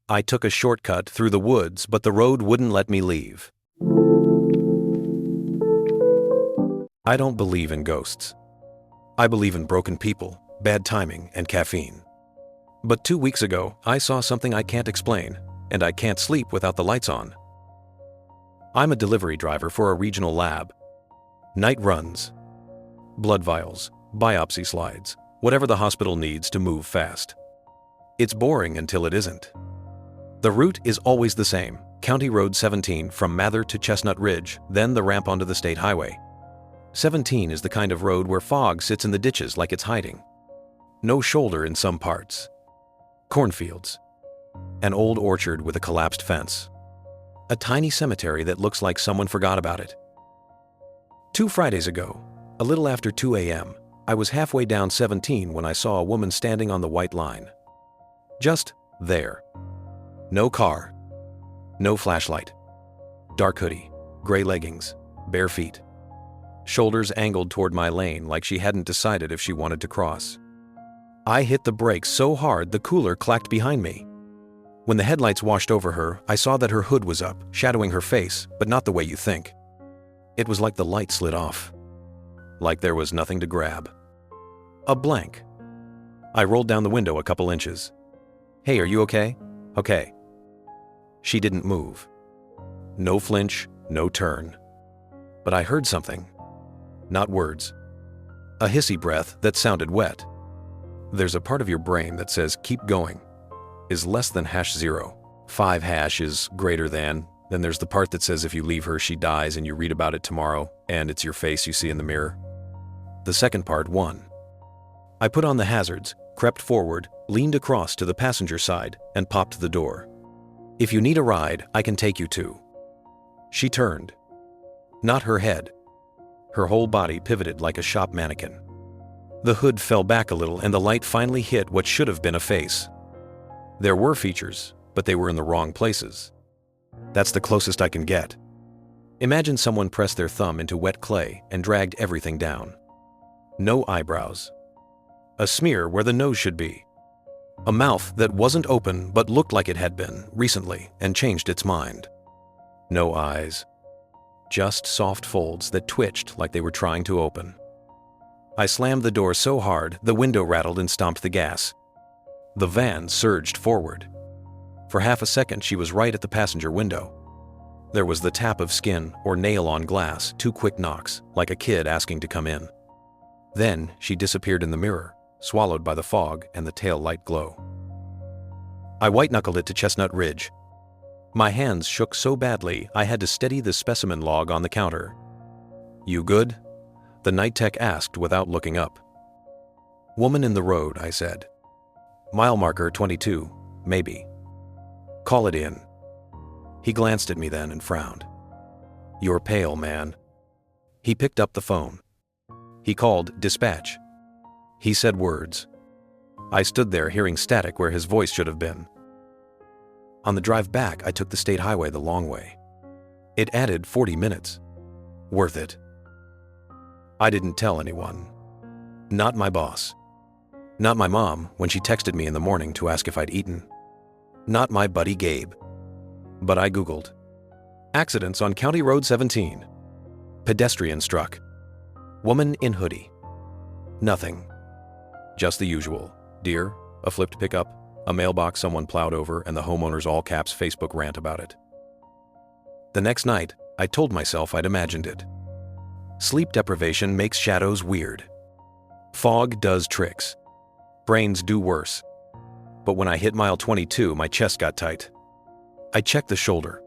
I took a shortcut through the woods, but the road wouldn't let me leave. I don't believe in ghosts. I believe in broken people, bad timing, and caffeine. But 2 weeks ago, I saw something I can't explain, and I can't sleep without the lights on. I'm a delivery driver for a regional lab. Night runs, blood vials, biopsy slides, whatever the hospital needs to move fast. It's boring until it isn't. The route is always the same: County Road 17 from Mather to Chestnut Ridge, then the ramp onto the state highway. 17 is the kind of road where fog sits in the ditches like it's hiding. No shoulder in some parts. Cornfields. An old orchard with a collapsed fence. A tiny cemetery that looks like someone forgot about it. 2 Fridays ago, a little after 2 a.m., I was halfway down 17 when I saw a woman standing on the white line. Just there. No car. No flashlight. Dark hoodie, gray leggings, bare feet. Shoulders angled toward my lane like she hadn't decided if she wanted to cross. I hit the brakes so hard the cooler clacked behind me. When the headlights washed over her, I saw that her hood was up, shadowing her face, but not the way you think. It was like the light slid off. Like there was nothing to grab. A blank. I rolled down the window a couple inches. "Hey, are you okay?" "Okay." She didn't move. No flinch, no turn. But I heard something. Not words. A hissy breath that sounded wet. There's a part of your brain that says keep going, is less than #0. 5# is greater than. Then there's the part that says if you leave her, she dies, and you read about it tomorrow, and it's your face you see in the mirror. The second part won. I put on the hazards, crept forward, leaned across to the passenger side, and popped the door. "If you need a ride, I can take you to." She turned. Not her head. Her whole body pivoted like a shop mannequin. The hood fell back a little and the light finally hit what should have been a face. There were features, but they were in the wrong places. That's the closest I can get. Imagine someone pressed their thumb into wet clay and dragged everything down. No eyebrows. A smear where the nose should be. A mouth that wasn't open but looked like it had been recently and changed its mind. No eyes. Just soft folds that twitched like they were trying to open. I slammed the door so hard the window rattled and stomped the gas. The van surged forward. For half a second she was right at the passenger window. There was the tap of skin or nail on glass, 2 quick knocks, like a kid asking to come in. Then she disappeared in the mirror, swallowed by the fog and the tail light glow. I white-knuckled it to Chestnut Ridge. My hands shook so badly I had to steady the specimen log on the counter. "You good?" the night tech asked without looking up. "Woman in the road," I said. "Mile marker 22, maybe. Call it in." He glanced at me then and frowned. "You're pale, man." He picked up the phone. He called dispatch. He said words. I stood there hearing static where his voice should have been. On the drive back, I took the state highway the long way. It added 40 minutes. Worth it. I didn't tell anyone. Not my boss. Not my mom when she texted me in the morning to ask if I'd eaten. Not my buddy Gabe. But I Googled. Accidents on County Road 17. Pedestrian struck. Woman in hoodie. Nothing. Just the usual. Deer, a flipped pickup, a mailbox someone plowed over, and the homeowner's all-caps Facebook rant about it. The next night, I told myself I'd imagined it. Sleep deprivation makes shadows weird. Fog does tricks. Brains do worse. But when I hit mile 22, my chest got tight. I checked the shoulder.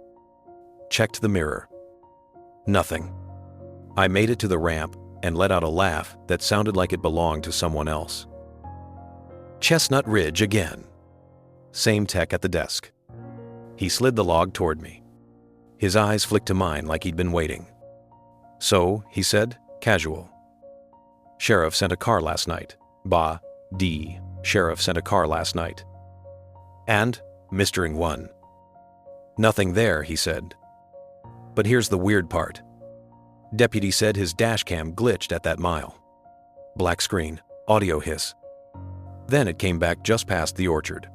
Checked the mirror. Nothing. I made it to the ramp and let out a laugh that sounded like it belonged to someone else. Chestnut Ridge again. Same tech at the desk. He slid the log toward me. His eyes flicked to mine like he'd been waiting. "So," he said, casual. "Sheriff sent a car last night. Sheriff sent a car last night." And, mistering one. "Nothing there," he said. "But here's the weird part. Deputy said his dash cam glitched at that mile. Black screen, audio hiss. Then it came back just past the orchard.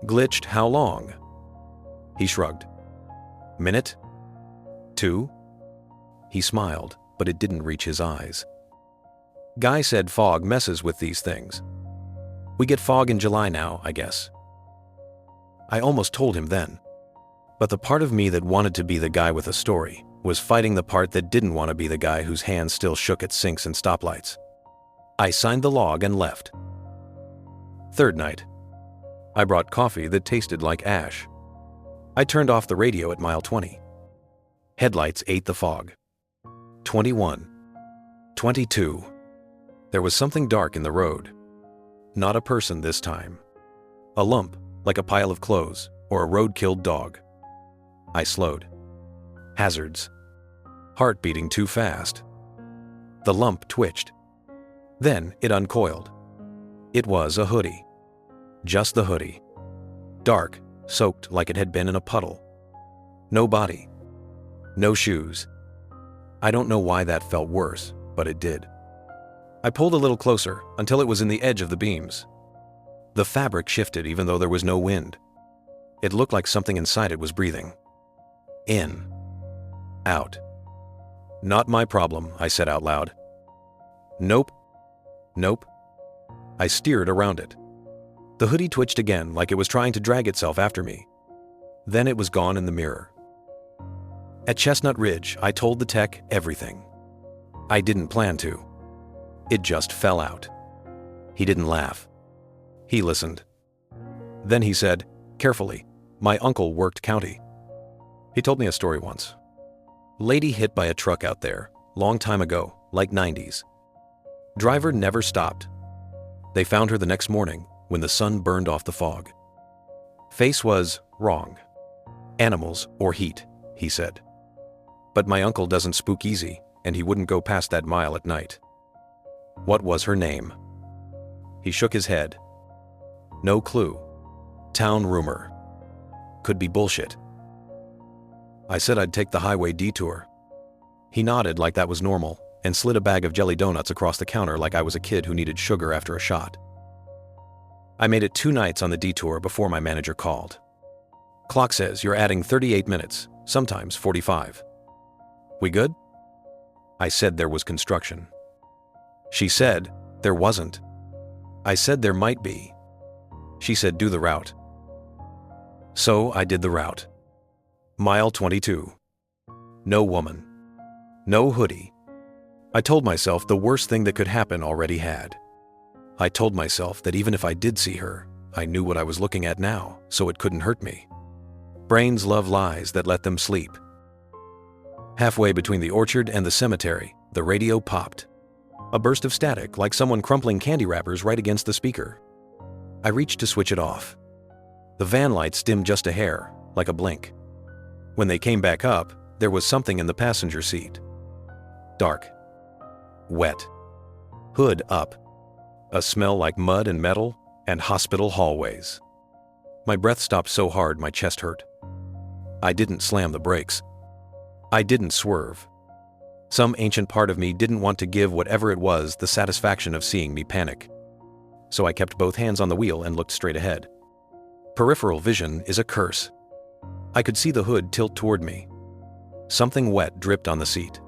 Glitched how long? He shrugged. Minute? 2? He smiled, but it didn't reach his eyes. Guy said fog messes with these things. We get fog in July now, I guess. I almost told him then. But the part of me that wanted to be the guy with a story was fighting the part that didn't want to be the guy whose hands still shook at sinks and stoplights. I signed the log and left. Third night. I brought coffee that tasted like ash. I turned off the radio at mile 20. Headlights ate the fog. 21. 22. There was something dark in the road. Not a person this time. A lump, like a pile of clothes, or a road-killed dog. I slowed. Hazards. Heart beating too fast. The lump twitched. Then it uncoiled. It was a hoodie. Just the hoodie. Dark, soaked like it had been in a puddle. No body. No shoes. I don't know why that felt worse, but it did. I pulled a little closer until it was in the edge of the beams. The fabric shifted even though there was no wind. It looked like something inside it was breathing. In. Out. Not my problem, I said out loud. Nope. Nope. I steered around it. The hoodie twitched again like it was trying to drag itself after me. Then it was gone in the mirror. At Chestnut Ridge, I told the tech everything. I didn't plan to. It just fell out. He didn't laugh. He listened. Then he said, carefully, my uncle worked county. He told me a story once. Lady hit by a truck out there, long time ago, like 90s. Driver never stopped. They found her the next morning when the sun burned off the fog. Face was wrong. Animals or heat, he said. But my uncle doesn't spook easy, and he wouldn't go past that mile at night. What was her name? He shook his head. No clue. Town rumor. Could be bullshit. I said I'd take the highway detour. He nodded like that was normal and slid a bag of jelly donuts across the counter like I was a kid who needed sugar after a shot. I made it 2 nights on the detour before my manager called. Clock says you're adding 38 minutes, sometimes 45. We good? I said there was construction. She said there wasn't. I said there might be. She said do the route. So I did the route. Mile 22. No woman. No hoodie. I told myself the worst thing that could happen already had. I told myself that even if I did see her, I knew what I was looking at now, so it couldn't hurt me. Brains love lies that let them sleep. Halfway between the orchard and the cemetery, the radio popped. A burst of static like someone crumpling candy wrappers right against the speaker. I reached to switch it off. The van lights dimmed just a hair, like a blink. When they came back up, there was something in the passenger seat. Dark. Wet. Hood up. A smell like mud and metal and hospital hallways. My breath stopped so hard my chest hurt. I didn't slam the brakes. I didn't swerve. Some ancient part of me didn't want to give whatever it was the satisfaction of seeing me panic. So I kept both hands on the wheel and looked straight ahead. Peripheral vision is a curse. I could see the hood tilt toward me. Something wet dripped on the seat.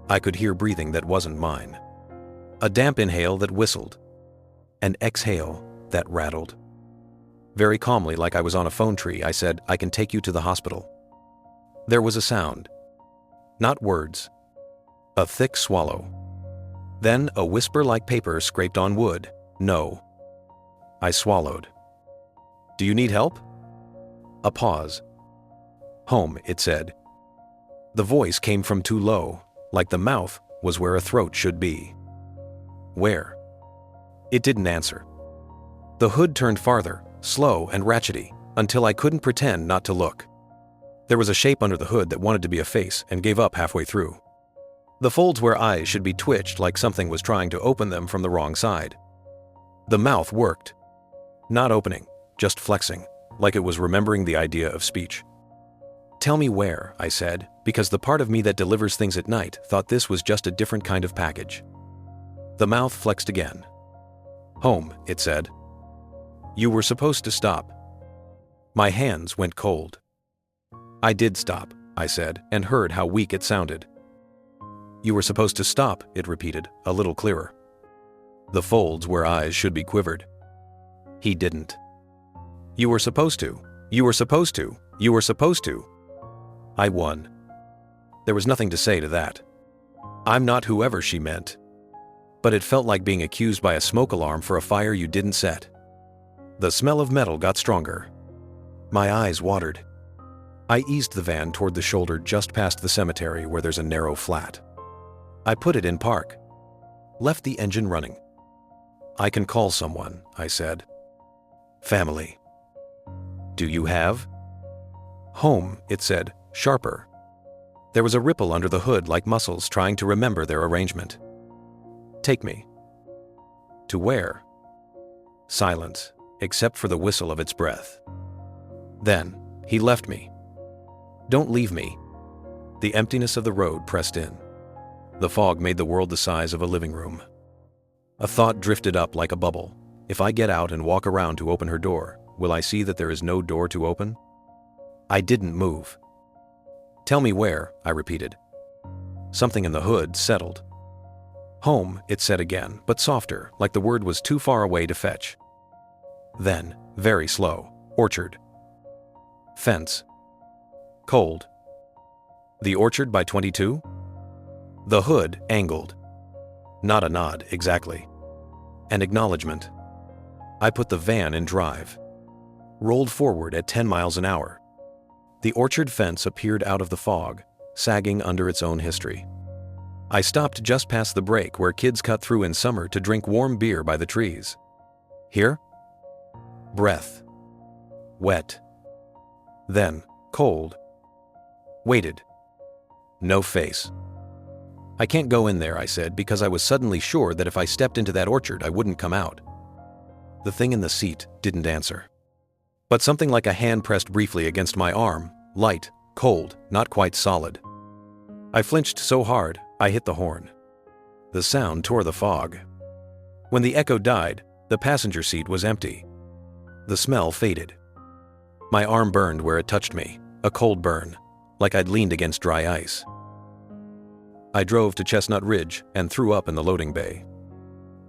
I could hear breathing that wasn't mine. A damp inhale that whistled. An exhale that rattled. Very calmly, like I was on a phone tree, I said, I can take you to the hospital. There was a sound. Not words. A thick swallow. Then a whisper like paper scraped on wood. No. I swallowed. Do you need help? A pause. Home, it said. The voice came from too low, like the mouth was where a throat should be. Where? It didn't answer. The hood turned farther, slow and ratchety, until I couldn't pretend not to look. There was a shape under the hood that wanted to be a face and gave up halfway through. The folds where eyes should be twitched like something was trying to open them from the wrong side. The mouth worked. Not opening, just flexing, like it was remembering the idea of speech. Tell me where, I said, because the part of me that delivers things at night thought this was just a different kind of package. The mouth flexed again. Home, it said. You were supposed to stop. My hands went cold. I did stop, I said, and heard how weak it sounded. You were supposed to stop, it repeated, a little clearer. The folds where eyes should be quivered. He didn't. You were supposed to. You were supposed to. You were supposed to. I won. There was nothing to say to that. I'm not whoever she meant. But it felt like being accused by a smoke alarm for a fire you didn't set. The smell of metal got stronger. My eyes watered. I eased the van toward the shoulder just past the cemetery where there's a narrow flat. I put it in park. Left the engine running. I can call someone, I said. Family. Do you have? Home, it said, sharper. There was a ripple under the hood like muscles trying to remember their arrangement. Take me. To where? Silence, except for the whistle of its breath. Then, he left me. Don't leave me. The emptiness of the road pressed in. The fog made the world the size of a living room. A thought drifted up like a bubble. If I get out and walk around to open her door, will I see that there is no door to open? I didn't move. Tell me where, I repeated. Something in the hood settled. Home, it said again, but softer, like the word was too far away to fetch. Then, very slow, orchard. Fence. Cold. The orchard by 22? The hood angled. Not a nod, exactly. An acknowledgement. I put the van in drive. Rolled forward at 10 miles an hour. The orchard fence appeared out of the fog, sagging under its own history. I stopped just past the break where kids cut through in summer to drink warm beer by the trees. Here? Breath. Wet. Then, cold. Waited. No face. I can't go in there, I said, because I was suddenly sure that if I stepped into that orchard, I wouldn't come out. The thing in the seat didn't answer. But something like a hand pressed briefly against my arm, light, cold, not quite solid. I flinched so hard, I hit the horn. The sound tore the fog. When the echo died, the passenger seat was empty. The smell faded. My arm burned where it touched me, a cold burn, like I'd leaned against dry ice. I drove to Chestnut Ridge and threw up in the loading bay.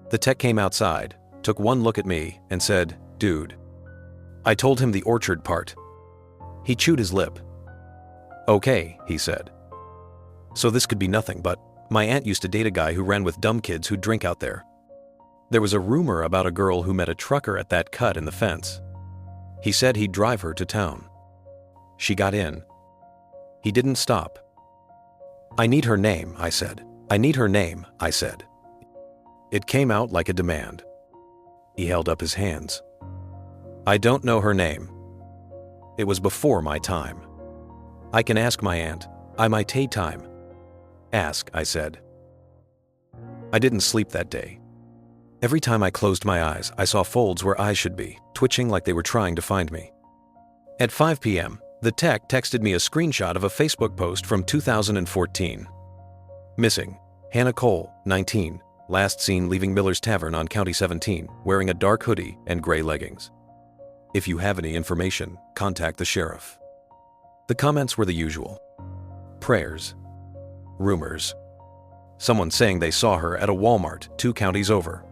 The tech came outside, took one look at me, and said, "Dude." I told him the orchard part. He chewed his lip. "Okay," he said. So this could be nothing, but my aunt used to date a guy who ran with dumb kids who'd drink out there. There was a rumor about a girl who met a trucker at that cut in the fence. He said he'd drive her to town. She got in. He didn't stop. "I need her name," I said. "I need her name," I said. It came out like a demand. He held up his hands. "I don't know her name. It was before my time. I can ask my aunt. I might take time." "Ask," I said. I didn't sleep that day. Every time I closed my eyes, I saw folds where eyes should be, twitching like they were trying to find me. At 5 p.m., the tech texted me a screenshot of a Facebook post from 2014. Missing, Hannah Cole, 19, last seen leaving Miller's Tavern on County 17, wearing a dark hoodie and gray leggings. If you have any information, contact the sheriff. The comments were the usual. Prayers. Rumors. Someone saying they saw her at a Walmart 2 counties over.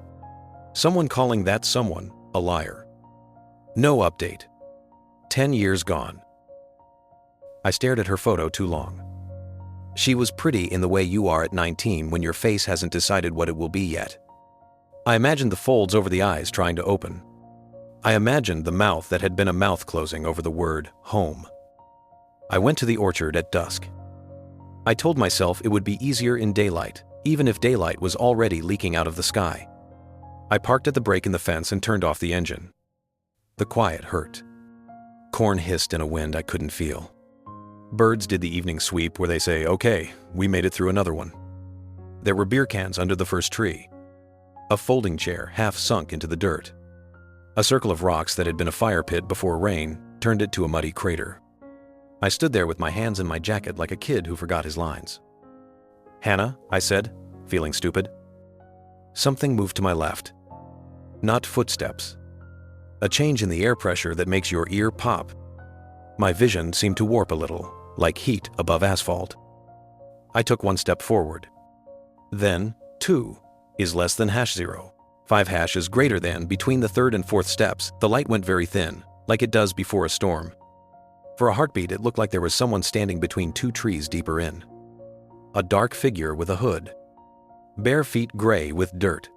Someone calling that someone a liar. No update. 10 years gone. I stared at her photo too long. She was pretty in the way you are at 19 when your face hasn't decided what it will be yet. I imagined the folds over the eyes trying to open. I imagined the mouth that had been a mouth closing over the word home. I went to the orchard at dusk. I told myself it would be easier in daylight, even if daylight was already leaking out of the sky. I parked at the break in the fence and turned off the engine. The quiet hurt. Corn hissed in a wind I couldn't feel. Birds did the evening sweep where they say, "Okay, we made it through another one." There were beer cans under the first tree. A folding chair half sunk into the dirt. A circle of rocks that had been a fire pit before rain turned it to a muddy crater. I stood there with my hands in my jacket like a kid who forgot his lines. "Hannah," I said, feeling stupid. Something moved to my left. Not footsteps. A change in the air pressure that makes your ear pop My vision seemed to warp a little, like heat above asphalt. I took one step forward. Then, 2 is less than #0. 5 hash is greater than. Between the third and fourth steps, the light went very thin, like it does before a storm. For a heartbeat, it looked like there was someone standing between 2 trees deeper in. A dark figure with a hood. Bare feet gray with dirt.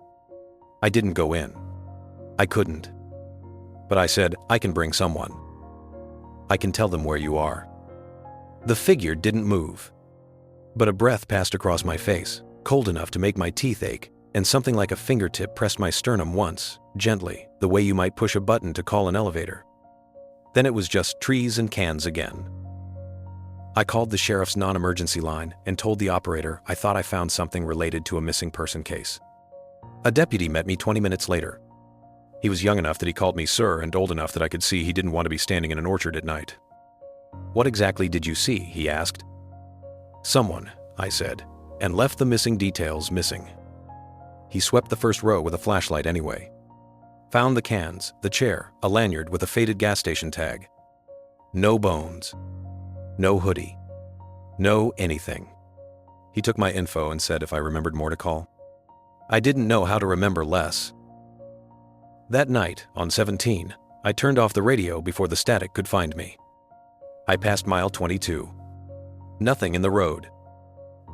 I didn't go in. I couldn't. But I said, I can bring someone. I can tell them where you are. The figure didn't move. But a breath passed across my face, cold enough to make my teeth ache, and something like a fingertip pressed my sternum once, gently, the way you might push a button to call an elevator. Then it was just trees and cans again. I called the sheriff's non-emergency line and told the operator I thought I found something related to a missing person case. A deputy met me 20 minutes later. He was young enough that he called me sir and old enough that I could see he didn't want to be standing in an orchard at night. What exactly did you see? He asked. Someone, I said, and left the missing details missing. He swept the first row with a flashlight anyway. Found the cans, the chair, a lanyard with a faded gas station tag. No bones. No hoodie. No anything. He took my info and said if I remembered more to call. I didn't know how to remember less. That night, on 17, I turned off the radio before the static could find me. I passed mile 22. Nothing in the road.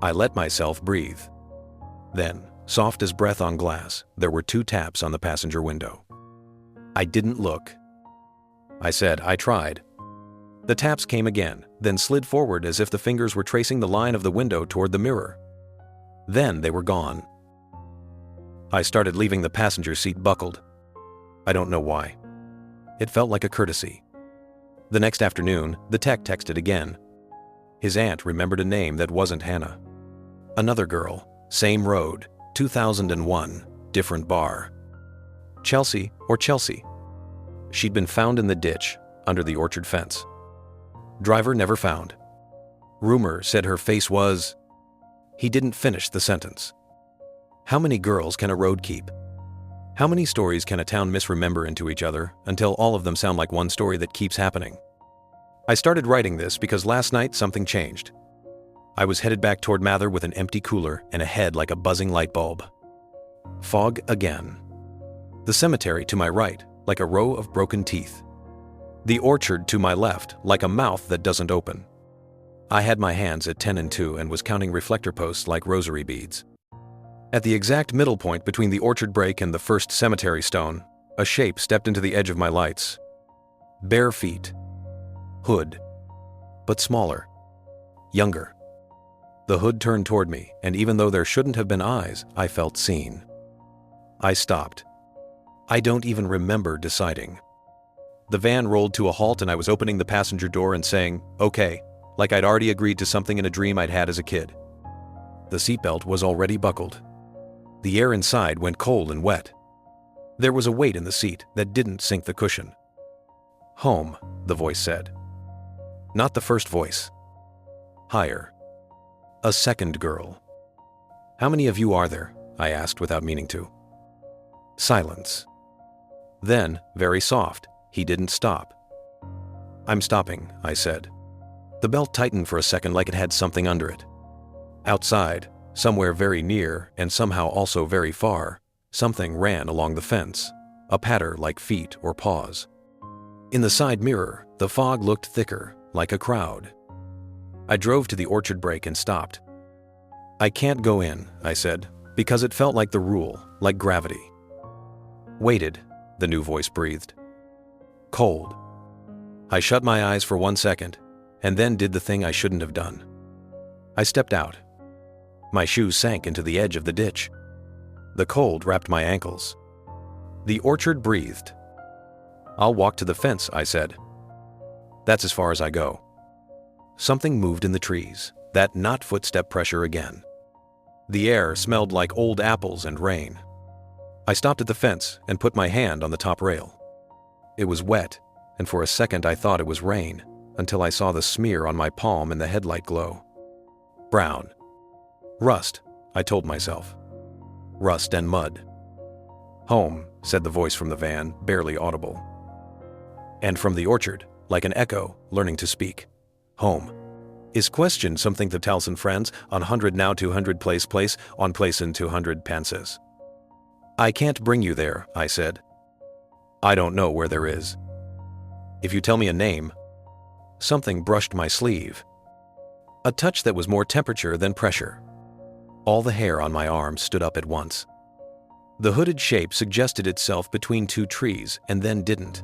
I let myself breathe. Then, soft as breath on glass, there were 2 taps on the passenger window. I didn't look. I said I tried. The taps came again, then slid forward as if the fingers were tracing the line of the window toward the mirror. Then they were gone. I started leaving the passenger seat buckled. I don't know why. It felt like a courtesy. The next afternoon, the tech texted again. His aunt remembered a name that wasn't Hannah. Another girl, same road, 2001, different bar. Chelsea or Chelsea. She'd been found in the ditch, under the orchard fence. Driver never found. Rumor said her face was... He didn't finish the sentence. How many girls can a road keep? How many stories can a town misremember into each other until all of them sound like one story that keeps happening? I started writing this because last night something changed. I was headed back toward Mather with an empty cooler and a head like a buzzing light bulb. Fog again. The cemetery to my right, like a row of broken teeth. The orchard to my left, like a mouth that doesn't open. I had my hands at 10 and 2 and was counting reflector posts like rosary beads. At the exact middle point between the orchard break and the first cemetery stone, a shape stepped into the edge of my lights. Bare feet. Hood. But smaller. Younger. The hood turned toward me, and even though there shouldn't have been eyes, I felt seen. I stopped. I don't even remember deciding. The van rolled to a halt and I was opening the passenger door and saying, okay, like I'd already agreed to something in a dream I'd had as a kid. The seatbelt was already buckled. The air inside went cold and wet. There was a weight in the seat that didn't sink the cushion. Home, the voice said. Not the first voice. Higher. A second girl. How many of you are there? I asked without meaning to. Silence. Then, very soft, he didn't stop. I'm stopping, I said. The belt tightened for a second like it had something under it. Outside, somewhere very near and somehow also very far, something ran along the fence, a patter like feet or paws. In the side mirror, the fog looked thicker, like a crowd. I drove to the orchard break and stopped. I can't go in, I said, because it felt like the rule, like gravity. Waited, the new voice breathed. Cold. I shut my eyes for 1 second, and then did the thing I shouldn't have done. I stepped out. My shoes sank into the edge of the ditch. The cold wrapped my ankles. The orchard breathed. I'll walk to the fence, I said. That's as far as I go. Something moved in the trees, that not footstep pressure again. The air smelled like old apples and rain. I stopped at the fence and put my hand on the top rail. It was wet, and for a second I thought it was rain, until I saw the smear on my palm in the headlight glow. Brown. Rust, I told myself. Rust and mud. Home, said the voice from the van, barely audible. And from the orchard, like an echo learning to speak. Home. Is question something to tell some friends on 100 now 200 place on place in 200 panses. I can't bring you there, I said. I don't know where there is. If you tell me a name. Something brushed my sleeve. A touch that was more temperature than pressure. All the hair on my arm stood up at once. The hooded shape suggested itself between two trees and then didn't.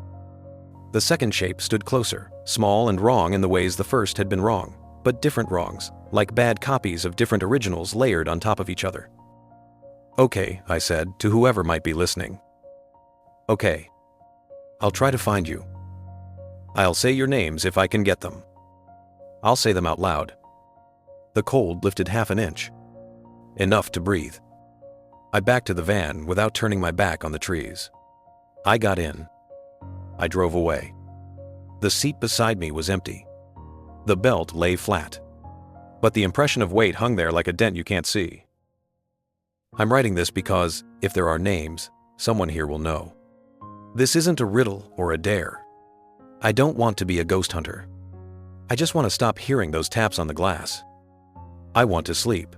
The second shape stood closer, small and wrong in the ways the first had been wrong, but different wrongs, like bad copies of different originals layered on top of each other. Okay, I said to whoever might be listening. Okay. I'll try to find you. I'll say your names if I can get them. I'll say them out loud. The cold lifted half an inch. Enough to breathe. I backed to the van without turning my back on the trees. I got in. I drove away. The seat beside me was empty. The belt lay flat. But the impression of weight hung there like a dent you can't see. I'm writing this because, if there are names, someone here will know. This isn't a riddle or a dare. I don't want to be a ghost hunter. I just want to stop hearing those taps on the glass. I want to sleep.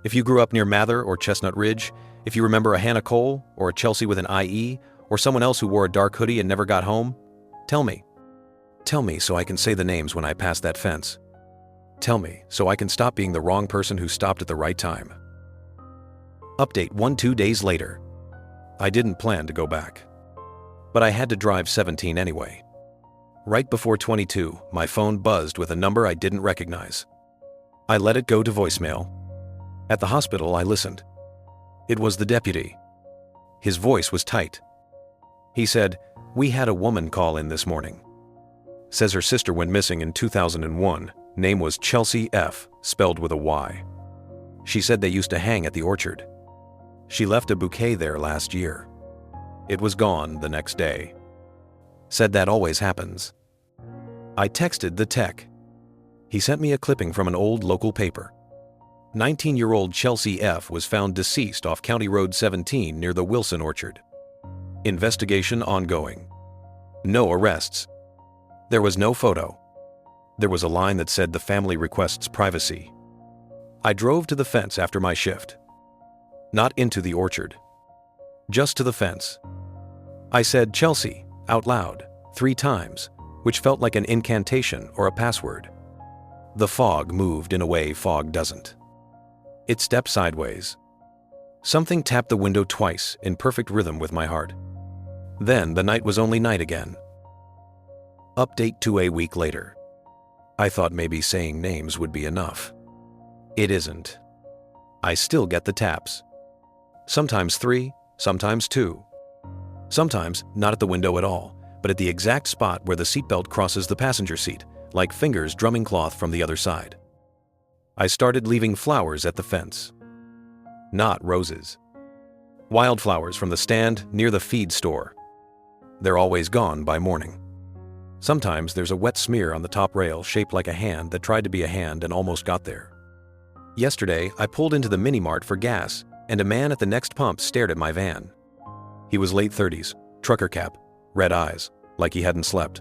If you grew up near Mather or Chestnut Ridge, if you remember a Hannah Cole or a Chelsea with an IE, or someone else who wore a dark hoodie and never got home, tell me. Tell me so I can say the names when I pass that fence. Tell me so I can stop being the wrong person who stopped at the right time. Update 2 days later. I didn't plan to go back. But I had to drive 17 anyway. Right before 22, my phone buzzed with a number I didn't recognize. I let it go to voicemail. At the hospital, I listened. It was the deputy. His voice was tight. He said, "We had a woman call in this morning. Says her sister went missing in 2001. Name was Chelsea F., spelled with a Y. She said they used to hang at the orchard. She left a bouquet there last year. It was gone the next day. Said that always happens." I texted the tech. He sent me a clipping from an old local paper. 19-year-old Chelsea F. was found deceased off County Road 17 near the Wilson Orchard. Investigation ongoing. No arrests. There was no photo. There was a line that said the family requests privacy. I drove to the fence after my shift. Not into the orchard. Just to the fence. I said Chelsea out loud 3 times, which felt like an incantation or a password. The fog moved in a way fog doesn't. It stepped sideways. Something tapped the window twice in perfect rhythm with my heart. Then the night was only night again. Update to a week later. I thought maybe saying names would be enough. It isn't. I still get the taps. Sometimes 3, sometimes 2. Sometimes not at the window at all, but at the exact spot where the seatbelt crosses the passenger seat, like fingers drumming cloth from the other side. I started leaving flowers at the fence. Not roses. Wildflowers from the stand near the feed store. They're always gone by morning. Sometimes there's a wet smear on the top rail shaped like a hand that tried to be a hand and almost got there. Yesterday, I pulled into the mini-mart for gas, and a man at the next pump stared at my van. He was late 30s, trucker cap, red eyes, like he hadn't slept.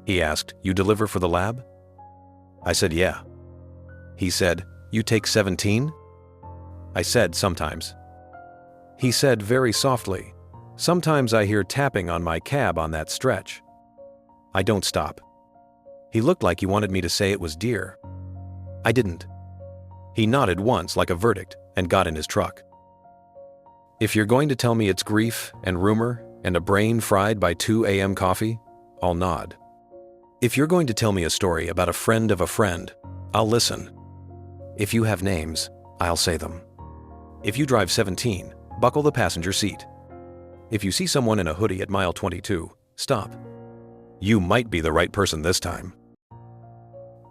He asked, "You deliver for the lab?" I said, "Yeah." He said, "You take 17?" I said, "Sometimes." He said very softly, "Sometimes I hear tapping on my cab on that stretch." I don't stop. He looked like he wanted me to say it was deer. I didn't. He nodded once like a verdict and got in his truck. If you're going to tell me it's grief and rumor and a brain fried by 2 a.m. coffee, I'll nod. If you're going to tell me a story about a friend of a friend, I'll listen. If you have names, I'll say them. If you drive 17, buckle the passenger seat. If you see someone in a hoodie at mile 22, stop. You might be the right person this time.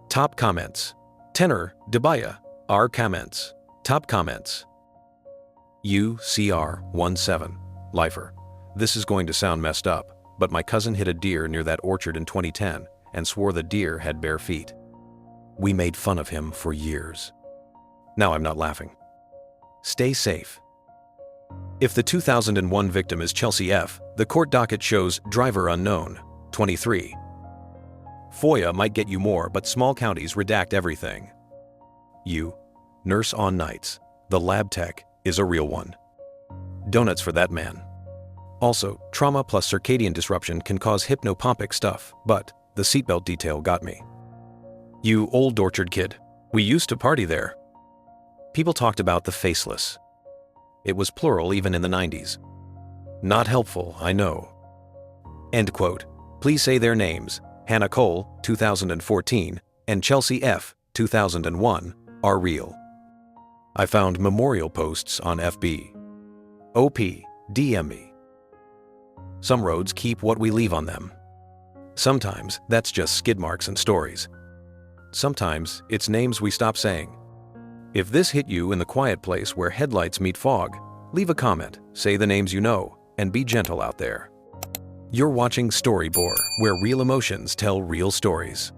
Top comments. Tenor, Debaya, R comments. Top comments. UCR17, Lifer. This is going to sound messed up, but my cousin hit a deer near that orchard in 2010 and swore the deer had bare feet. We made fun of him for years. Now I'm not laughing. Stay safe. If the 2001 victim is Chelsea F., the court docket shows driver unknown, 23. FOIA might get you more, but small counties redact everything. You, nurse on nights. The lab tech is a real one. Donuts for that man. Also, trauma plus circadian disruption can cause hypnopompic stuff, but the seatbelt detail got me. You old orchard kid. We used to party there. People talked about the faceless. It was plural even in the 90s. Not helpful, I know. End quote. Please say their names. Hannah Cole, 2014, and Chelsea F., 2001, are real. I found memorial posts on FB. OP, DM me. Some roads keep what we leave on them. Sometimes that's just skid marks and stories. Sometimes it's names we stop saying. If this hit you in the quiet place where headlights meet fog, leave a comment, say the names you know, and be gentle out there. You're watching StoryBoar, where real emotions tell real stories.